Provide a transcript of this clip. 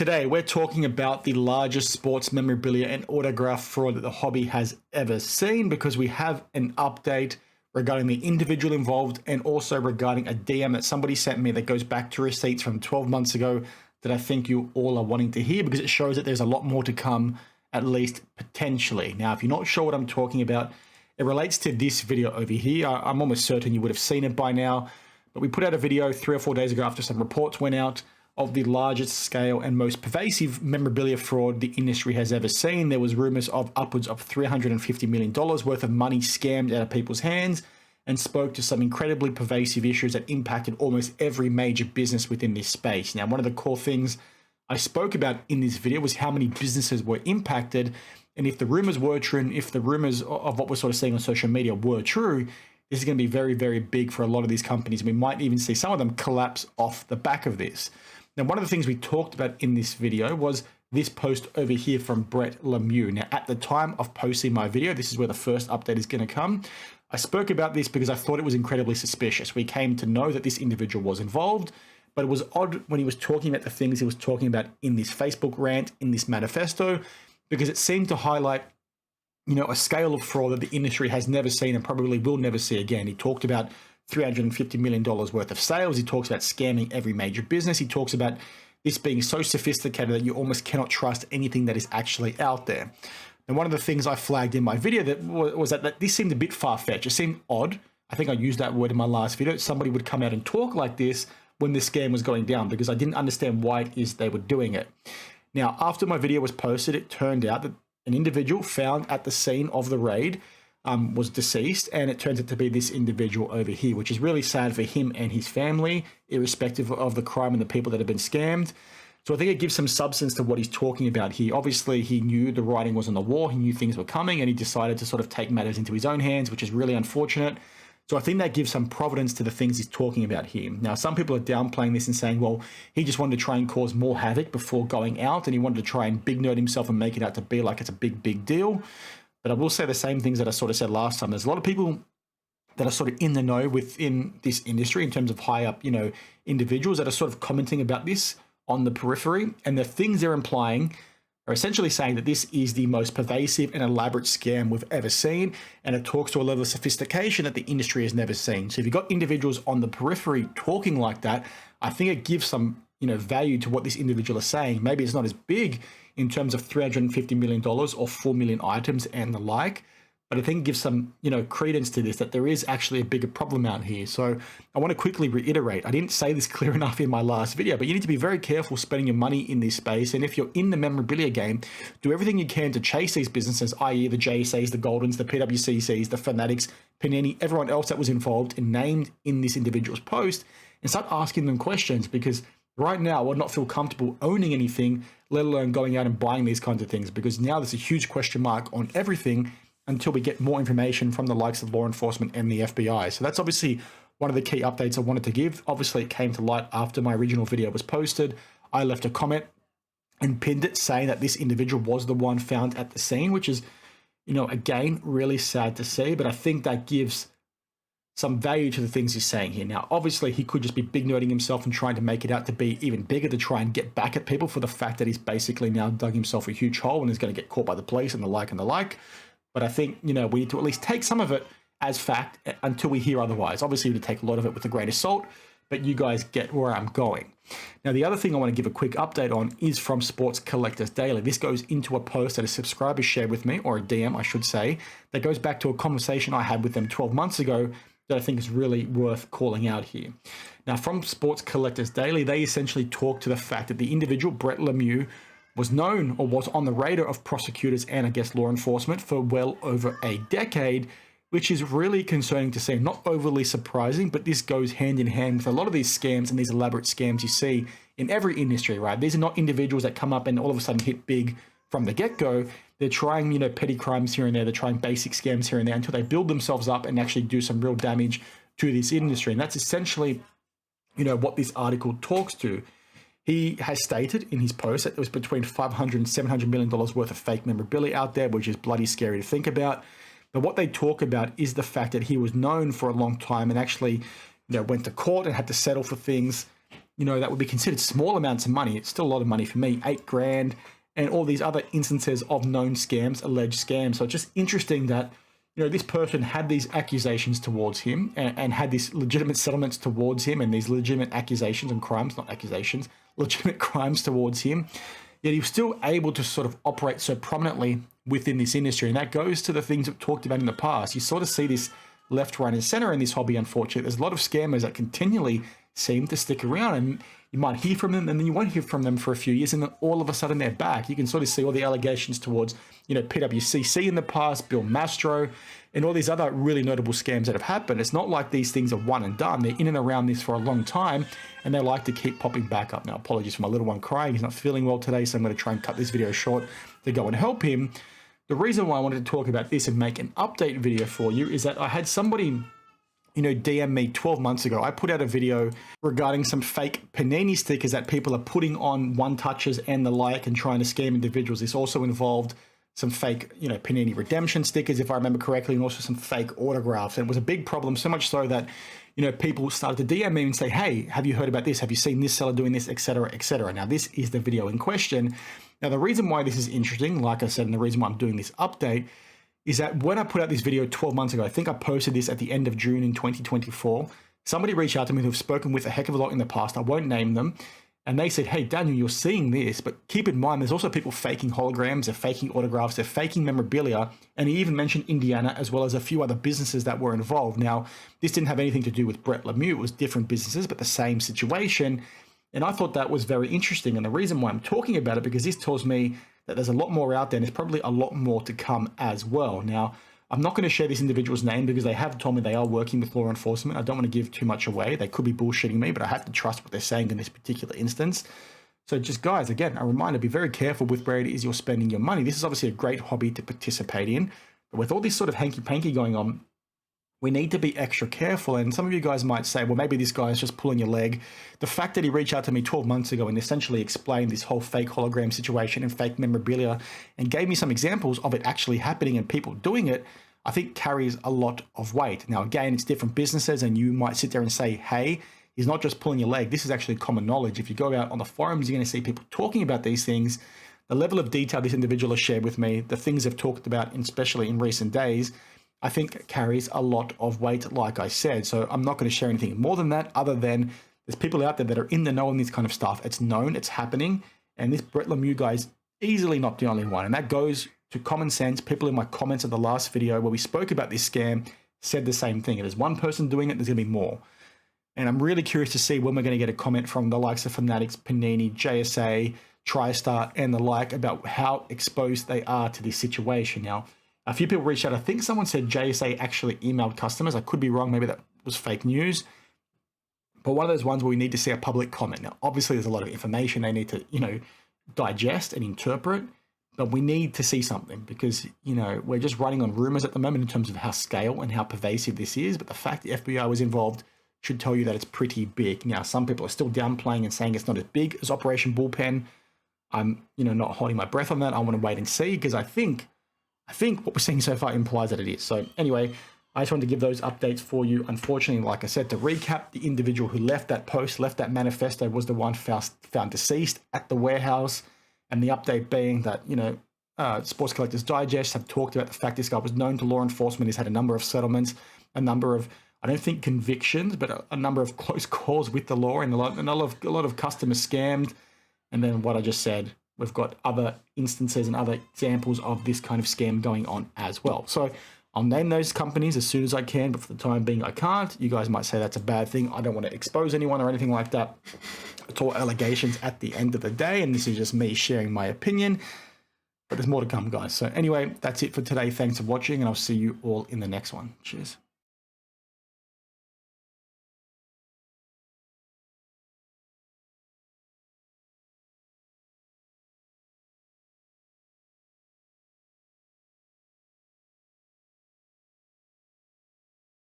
Today, we're talking about the largest sports memorabilia and autograph fraud that the hobby has ever seen, because we have an update regarding the individual involved and also regarding a DM that somebody sent me that goes back to receipts from 12 months ago that I think you all are wanting to hear, because it shows that there's a lot more to come, at least potentially. Now, if you're not sure what I'm talking about, it relates to this video over here. I'm almost certain you would have seen it by now, but we put out a video 3 or 4 days ago after some reports went out of the largest scale and most pervasive memorabilia fraud the industry has ever seen. There was rumors of upwards of $350 million worth of money scammed out of people's hands, and spoke to some incredibly pervasive issues that impacted almost every major business within this space. Now, one of the core things I spoke about in this video was how many businesses were impacted, and if the rumors were true, and if the rumors of what we're sort of seeing on social media were true, this is going to be very, very big for a lot of these companies. We might even see some of them collapse off the back of this. Now, one of the things we talked about in this video was this post over here from Brett Lemieux. Now, at the time of posting my video, this is where the first update is going to come. I spoke about this because I thought it was incredibly suspicious. We came to know that this individual was involved, but it was odd when he was talking about the things he was talking about in this Facebook rant, in this manifesto, because it seemed to highlight, a scale of fraud that the industry has never seen and probably will never see again. He talked about $350 million worth of sales. He talks about scamming every major business. He talks about this being so sophisticated that you almost cannot trust anything that is actually out there. And one of the things I flagged in my video that was that this seemed a bit far-fetched. It seemed odd. I think I used that word in my last video. Somebody would come out and talk like this when this scam was going down, because I didn't understand why it is they were doing it. Now, after my video was posted, it turned out that an individual found at the scene of the raid was deceased, and it turns out to be this individual over here, which is really sad for him and his family, irrespective of the crime and the people that have been scammed. So I think it gives some substance to what he's talking about here. Obviously, he knew the writing was on the wall, he knew things were coming, and he decided to sort of take matters into his own hands, which is really unfortunate. So I think that gives some providence to the things he's talking about here. Now, some people are downplaying this and saying, well, he just wanted to try and cause more havoc before going out, and he wanted to try and big note himself and make it out to be like it's a big, big deal. But I will say the same things that I sort of said last time. There's a lot of people that are sort of in the know within this industry in terms of high up, individuals that are sort of commenting about this on the periphery. And the things they're implying are essentially saying that this is the most pervasive and elaborate scam we've ever seen. And it talks to a level of sophistication that the industry has never seen. So if you've got individuals on the periphery talking like that, I think it gives some, value to what this individual is saying. Maybe it's not as big in terms of $350 million or 4 million items and the like, but I think it gives some, credence to this, that there is actually a bigger problem out here. So I want to quickly reiterate, I didn't say this clear enough in my last video, but you need to be very careful spending your money in this space. And if you're in the memorabilia game, do everything you can to chase these businesses, i.e. the JSAs, the Goldens, the PWCCs, the Fanatics, Panini, everyone else that was involved and named in this individual's post, and start asking them questions, because right now I would not feel comfortable owning anything, let alone going out and buying these kinds of things, because now there's a huge question mark on everything until we get more information from the likes of law enforcement and the FBI. So that's obviously one of the key updates I wanted to give. Obviously, it came to light after my original video was posted. I left a comment and pinned it saying that this individual was the one found at the scene, which is, again, really sad to see, but I think that gives some value to the things he's saying here. Now, obviously, he could just be big noting himself and trying to make it out to be even bigger, to try and get back at people for the fact that he's basically now dug himself a huge hole and is going to get caught by the police and the like and the like. But I think, we need to at least take some of it as fact until we hear otherwise. Obviously, we need to take a lot of it with a grain of salt, but you guys get where I'm going. Now, the other thing I want to give a quick update on is from Sports Collectors Daily. This goes into a post that a subscriber shared with me, or a DM, I should say, that goes back to a conversation I had with them 12 months ago that I think is really worth calling out here. Now, from Sports Collectors Daily, they essentially talk to the fact that the individual, Brett Lemieux, was known or was on the radar of prosecutors and, I guess, law enforcement for well over a decade, which is really concerning to see. Not overly surprising, but this goes hand in hand with a lot of these scams and these elaborate scams you see in every industry, right? These are not individuals that come up and all of a sudden hit big from the get-go. They're trying, petty crimes here and there. They're trying basic scams here and there until they build themselves up and actually do some real damage to this industry. And that's essentially, what this article talks to. He has stated in his post that there was between $500 and $700 million worth of fake memorabilia out there, which is bloody scary to think about. But what they talk about is the fact that he was known for a long time and actually, went to court and had to settle for things that would be considered small amounts of money. It's still a lot of money for me, $8,000, and all these other instances of known scams, alleged scams. So it's just interesting that, this person had these accusations towards him and had these legitimate settlements towards him and these legitimate accusations and crimes, not accusations, legitimate crimes towards him. Yet he was still able to sort of operate so prominently within this industry. And that goes to the things we've talked about in the past. You sort of see this left, right, and center in this hobby, unfortunately. There's a lot of scammers that continually seem to stick around, and you might hear from them and then you won't hear from them for a few years, and then all of a sudden they're back. You can sort of see all the allegations towards, PWCC in the past, Bill Mastro, and all these other really notable scams that have happened. It's not like these things are one and done. They're in and around this for a long time, and they like to keep popping back up. Now, apologies for my little one crying. He's not feeling well today, so I'm going to try and cut this video short to go and help him. The reason why I wanted to talk about this and make an update video for you is that I had somebody DM me 12 months ago. I put out a video regarding some fake Panini stickers that people are putting on one-touches and the like and trying to scam individuals. This also involved some fake, Panini redemption stickers, if I remember correctly, and also some fake autographs. And it was a big problem, so much so that, people started to DM me and say, hey, have you heard about this? Have you seen this seller doing this, etc., etc. Now, this is the video in question. Now, the reason why this is interesting, like I said, and the reason why I'm doing this update is that when I put out this video 12 months ago, I think I posted this at the end of June in 2024, somebody reached out to me who've spoken with a heck of a lot in the past. I won't name them. And they said, hey, Daniel, you're seeing this, but keep in mind, there's also people faking holograms, they're faking autographs, they're faking memorabilia. And he even mentioned Indiana as well as a few other businesses that were involved. Now, this didn't have anything to do with Brett Lemieux. It was different businesses, but the same situation. And I thought that was very interesting. And the reason why I'm talking about it, because this tells me that there's a lot more out there, and there's probably a lot more to come as well. Now, I'm not going to share this individual's name because they have told me they are working with law enforcement. I don't want to give too much away. They could be bullshitting me, but I have to trust what they're saying in this particular instance. So just guys, again, a reminder, be very careful with where it is you're spending your money. This is obviously a great hobby to participate in, but with all this sort of hanky-panky going on, we need to be extra careful. And some of you guys might say, well, maybe this guy is just pulling your leg. The fact that he reached out to me 12 months ago and essentially explained this whole fake hologram situation and fake memorabilia and gave me some examples of it actually happening and people doing it, I think carries a lot of weight. Now, again, it's different businesses, and you might sit there and say, hey, he's not just pulling your leg. This is actually common knowledge. If you go out on the forums, you're going to see people talking about these things. The level of detail this individual has shared with me, the things they've talked about, especially in recent days, I think carries a lot of weight, like I said. So I'm not going to share anything more than that, other than there's people out there that are in the know on this kind of stuff. It's known, it's happening. And this Brett Lemieux guy is easily not the only one. And that goes to common sense. People in my comments of the last video where we spoke about this scam said the same thing. If there's one person doing it, there's going to be more. And I'm really curious to see when we're going to get a comment from the likes of Fanatics, Panini, JSA, TriStar, and the like about how exposed they are to this situation. Now, a few people reached out. I think someone said JSA actually emailed customers. I could be wrong. Maybe that was fake news. But one of those ones where we need to see a public comment. Now, obviously, there's a lot of information they need to, digest and interpret. But we need to see something because, we're just running on rumors at the moment in terms of how scale and how pervasive this is. But the fact the FBI was involved should tell you that it's pretty big. Now, some people are still downplaying and saying it's not as big as Operation Bullpen. I'm, not holding my breath on that. I want to wait and see because I think what we're seeing so far implies that it is. So anyway, I just wanted to give those updates for you. Unfortunately, like I said, to recap, the individual who left that post, left that manifesto was the one found deceased at the warehouse. And the update being that, Sports Collectors Digest have talked about the fact this guy was known to law enforcement. He's had a number of settlements, a number of, I don't think convictions, but a number of close calls with the law and a lot of customers scammed. And then what I just said, we've got other instances and other examples of this kind of scam going on as well. So I'll name those companies as soon as I can, but for the time being, I can't. You guys might say that's a bad thing. I don't want to expose anyone or anything like that. It's all allegations at the end of the day, and this is just me sharing my opinion. But there's more to come, guys. So anyway, that's it for today. Thanks for watching, and I'll see you all in the next one. Cheers.